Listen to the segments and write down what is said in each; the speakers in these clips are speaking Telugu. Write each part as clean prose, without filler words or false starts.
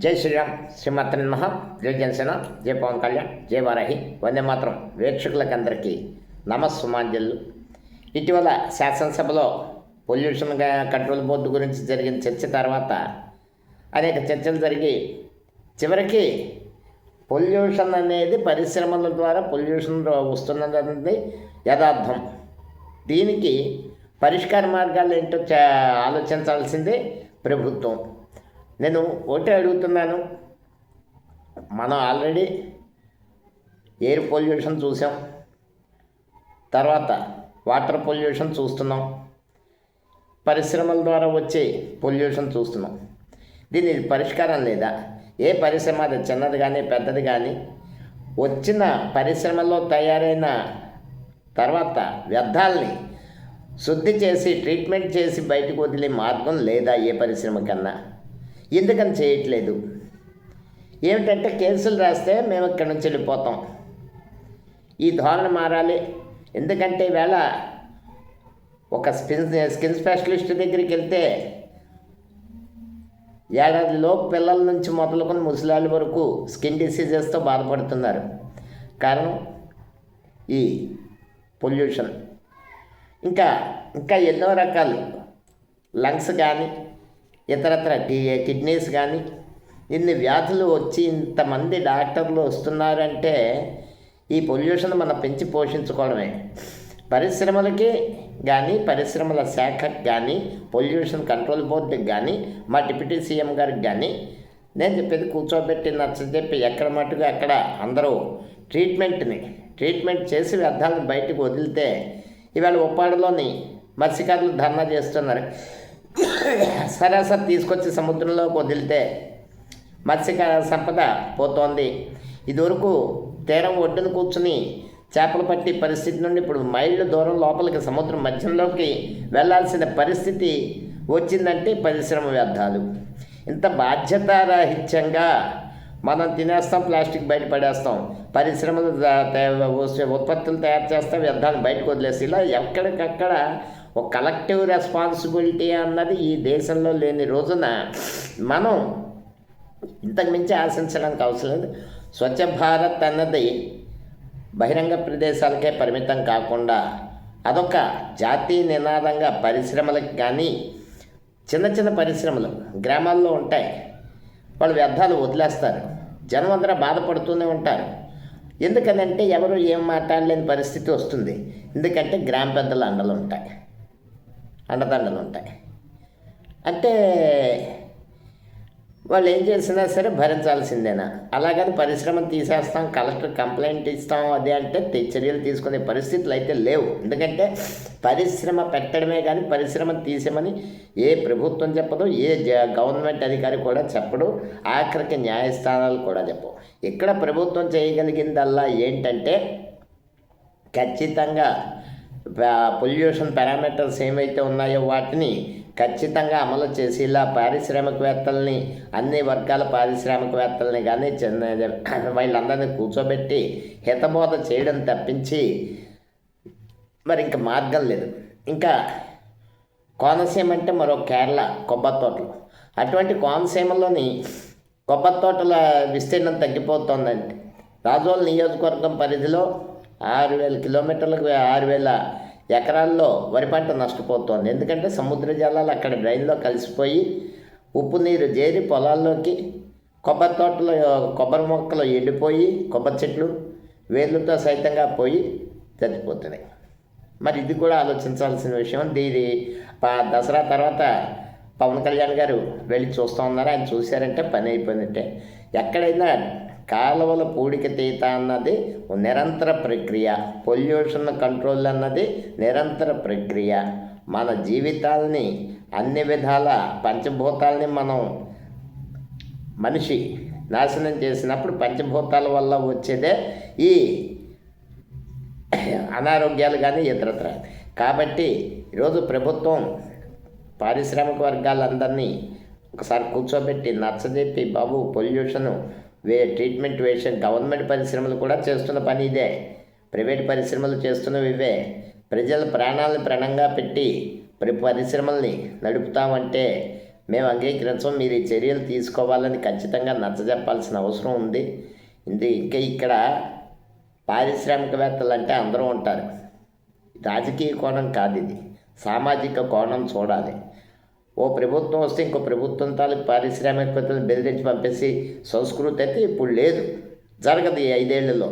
జై శ్రీరామ్, శ్రీమాత్ర నమః. జై జనసేన, జై పవన్ కళ్యాణ్, జై వారాహి, వందే మాత్రం. వీక్షకులకందరికీ నమస్సుమాంజలు. ఇటీవల శాసనసభలో పొల్యూషన్ కంట్రోల్ బోర్డు గురించి జరిగిన చర్చ తర్వాత అనేక చర్చలు జరిగి చివరికి పొల్యూషన్ అనేది పరిశ్రమల ద్వారా పొల్యూషన్ వస్తున్నది యథార్థం. దీనికి పరిష్కార మార్గాలు ఏంటో ఆలోచించాల్సిందే ప్రభుత్వం. నేను ఒకటే అడుగుతున్నాను, మనం ఆల్రెడీ ఎయిర్ పొల్యూషన్ చూసాం, తర్వాత వాటర్ పొల్యూషన్ చూస్తున్నాం, పరిశ్రమల ద్వారా వచ్చే పొల్యూషన్ చూస్తున్నాం. దీని పరిష్కారం లేదా? ఏ పరిశ్రమ, అది చిన్నది కానీ పెద్దది కానీ, వచ్చిన పరిశ్రమలో తయారైన తర్వాత వ్యర్థాలని శుద్ధి చేసి ట్రీట్మెంట్ చేసి బయటకు వదిలే మార్గం లేదా ఏ పరిశ్రమ కన్నా? ఎందుకని చేయట్లేదు? ఏమిటంటే కేసులు రాస్తే మేము ఇక్కడి నుంచి వెళ్ళిపోతాం. ఈ ధోరణి మారాలి. ఎందుకంటే ఈవేళ ఒక స్కిన్ స్పెషలిస్ట్ దగ్గరికి వెళ్తే ఏడాదిలోపు పిల్లల నుంచి మొదలుకొని ముసలాళ్ళ వరకు స్కిన్ డిసీజెస్తో బాధపడుతున్నారు. కారణం ఈ పొల్యూషన్. ఇంకా ఇంకా ఎన్నో రకాలు, లంగ్స్ కానీ ఇతరత్ర కిడ్నీస్ కానీ, ఇన్ని వ్యాధులు వచ్చి ఇంతమంది డాక్టర్లు వస్తున్నారంటే ఈ పొల్యూషన్ మనం పెంచి పోషించుకోవడమే. పరిశ్రమలకి కానీ, పరిశ్రమల శాఖకి కానీ, పొల్యూషన్ కంట్రోల్ బోర్డుకి కానీ, మా డిప్యూటీ సీఎం గారికి కానీ నేను చెప్పేది కూర్చోబెట్టి నచ్చజెప్పి ఎక్కడ మట్టుగా అక్కడ అందరూ ట్రీట్మెంట్ చేసి వ్యర్థాలను బయటకు వదిలితే, ఇవాళ ఉప్పాడలోని మత్స్యకారులు ధర్నా చేస్తున్నారు. సరాసరి తీసుకొచ్చి సముద్రంలోకి వదిలితే మత్స్యకార సంపద పోతోంది. ఇదివరకు తీరం ఒడ్డున కూర్చుని చేపలు పట్టి పరిస్థితి నుండి ఇప్పుడు మైళ్ళు దూరం లోపలికి సముద్రం మధ్యంలోకి వెళ్లాల్సిన పరిస్థితి వచ్చిందంటే పరిశ్రమ వ్యర్థాలు. ఇంత బాధ్యతారాహిత్యంగా మనం తినేస్తాం, ప్లాస్టిక్ బయట పడేస్తాం, పరిశ్రమలు ఉత్పత్తులు తయారు చేస్తాం, వ్యర్థాలు బయటకు వదిలేసి ఇలా ఎక్కడికక్కడ ఒక కలెక్టివ్ రెస్పాన్సిబిలిటీ అన్నది ఈ దేశంలో లేని రోజున మనం ఇంతకు మించి ఆశించడానికి అవసరం లేదు. స్వచ్ఛ భారత్ అన్నది బహిరంగ ప్రదేశాలకే పరిమితం కాకుండా అదొక జాతీయ నినాదంగా పరిశ్రమలకు కానీ, చిన్న చిన్న పరిశ్రమలు గ్రామాల్లో ఉంటాయి, వాళ్ళు వ్యర్థాలు వదిలేస్తారు, జనం అందరూ బాధపడుతూనే ఉంటారు. ఎందుకనంటే ఎవరు ఏం మాట్లాడలేని పరిస్థితి వస్తుంది. ఎందుకంటే గ్రామ పెద్దల అండదండలు ఉంటాయి. అంటే వాళ్ళు ఏం చేసినా సరే భరించాల్సిందేనా? అలాగని పరిశ్రమను తీసేస్తాం, కలెక్టర్ కంప్లైంట్ ఇస్తాం అది అంటే చర్యలు తీసుకునే పరిస్థితులు అయితే లేవు. ఎందుకంటే పరిశ్రమ పెట్టడమే కానీ పరిశ్రమను తీసేమని ఏ ప్రభుత్వం చెప్పదు, ఏ గవర్నమెంట్ అధికారి కూడా చెప్పడు, ఆఖరికి న్యాయస్థానాలు కూడా చెప్పవు. ఇక్కడ ప్రభుత్వం చేయగలిగిందల్లా ఏంటంటే ఖచ్చితంగా పొల్యూషన్ పారామీటర్స్ ఏవైతే ఉన్నాయో వాటిని ఖచ్చితంగా అమలు చేసి ఇలా పారిశ్రామికవేత్తల్ని, అన్ని వర్గాల పారిశ్రామికవేత్తల్ని కానీ వీళ్ళందరినీ కూర్చోబెట్టి హితబోధ చేయడం తప్పించి మరి ఇంకా మార్గం లేదు. ఇంకా కోనసీమ అంటే మరో కేరళ కొబ్బరి తోటలు. అటువంటి కోనసీమలోని కొబ్బరి తోటల విస్తీర్ణం తగ్గిపోతుందండి. రాజోల్ నియోజకవర్గం పరిధిలో 6,000 కిలోమీటర్లకు 6,000 ఎకరాల్లో వరి పంట నష్టపోతోంది. ఎందుకంటే సముద్ర జలాలు అక్కడ డ్రైన్లో కలిసిపోయి ఉప్పు నీరు చేరి పొలాల్లోకి కొబ్బరి తోటలో కొబ్బరి మొక్కలు ఎండిపోయి కొబ్బరి చెట్లు వేర్లతో సైతంగా పోయి చచ్చిపోతున్నాయి. మరి ఇది కూడా ఆలోచించాల్సిన విషయం. దీని దసరా తర్వాత పవన్ కళ్యాణ్ గారు వెళ్ళి చూస్తూ ఉన్నారు. ఆయన చూశారంటే పని అయిపోయినట్టే. ఎక్కడైనా కాలువల పూడిక తీత అన్నది నిరంతర ప్రక్రియ, పొల్యూషన్ కంట్రోల్ అన్నది నిరంతర ప్రక్రియ. మన జీవితాలని అన్ని విధాల పంచభూతాలని మనిషి నాశనం చేసినప్పుడు పంచభూతాల వల్ల వచ్చేదే ఈ అనారోగ్యాలు కానీ ఇతరత్ర. కాబట్టి ఈరోజు ప్రభుత్వం పారిశ్రామిక వర్గాలందరినీ ఒకసారి కూర్చోబెట్టి నచ్చజెప్పి, బాబు పొల్యూషను ట్రీట్మెంట్ వేసే గవర్నమెంట్ పరిశ్రమలు కూడా చేస్తున్న పని ఇదే, ప్రైవేట్ పరిశ్రమలు చేస్తున్నవి ఇవే. ప్రజల ప్రాణాలను ప్రణంగా పెట్టి పరిశ్రమల్ని నడుపుతామంటే మేము అంగీకరించం, మీరు ఈ చర్యలు తీసుకోవాలని ఖచ్చితంగా నచ్చజెప్పాల్సిన అవసరం ఉంది. ఇంకా ఇక్కడ పారిశ్రామికవేత్తలు అంటే అందరూ ఉంటారు. రాజకీయ కోణం కాదు ఇది, సామాజిక కోణం చూడాలి. ఓ ప్రభుత్వం వస్తే ఇంకో ప్రభుత్వం తాలూకు పారిశ్రామికవేత్తలు బెదిరించి పంపేసి సంస్కృతి అయితే ఇప్పుడు లేదు, జరగదు ఈ 5 ఏళ్లలో.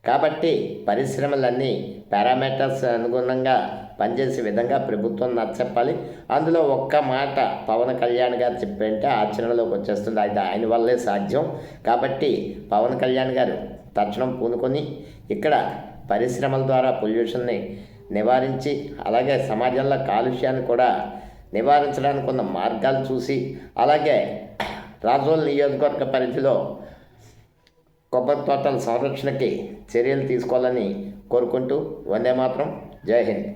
కాబట్టి పరిశ్రమలన్నీ పారామీటర్స్ అనుగుణంగా పనిచేసే విధంగా ప్రభుత్వం నచ్చచెప్పాలి. అందులో ఒక్క మాట పవన్ కళ్యాణ్ గారు చెప్పంటే ఆచరణలోకి వచ్చేస్తుంది. అది ఆయన వల్లే సాధ్యం. కాబట్టి పవన్ కళ్యాణ్ గారు తక్షణం పూనుకొని ఇక్కడ పరిశ్రమల ద్వారా పొల్యూషన్ని నివారించి, అలాగే సమాజంలో కాలుష్యాన్ని కూడా నివారించడానికి ఉన్న మార్గాలు చూసి, అలాగే రాజోల్ నియోజకవర్గ పరిధిలో కొబ్బరి తోటల సంరక్షణకి చర్యలు తీసుకోవాలని కోరుకుంటూ వందే మాతరం, జై హింద్.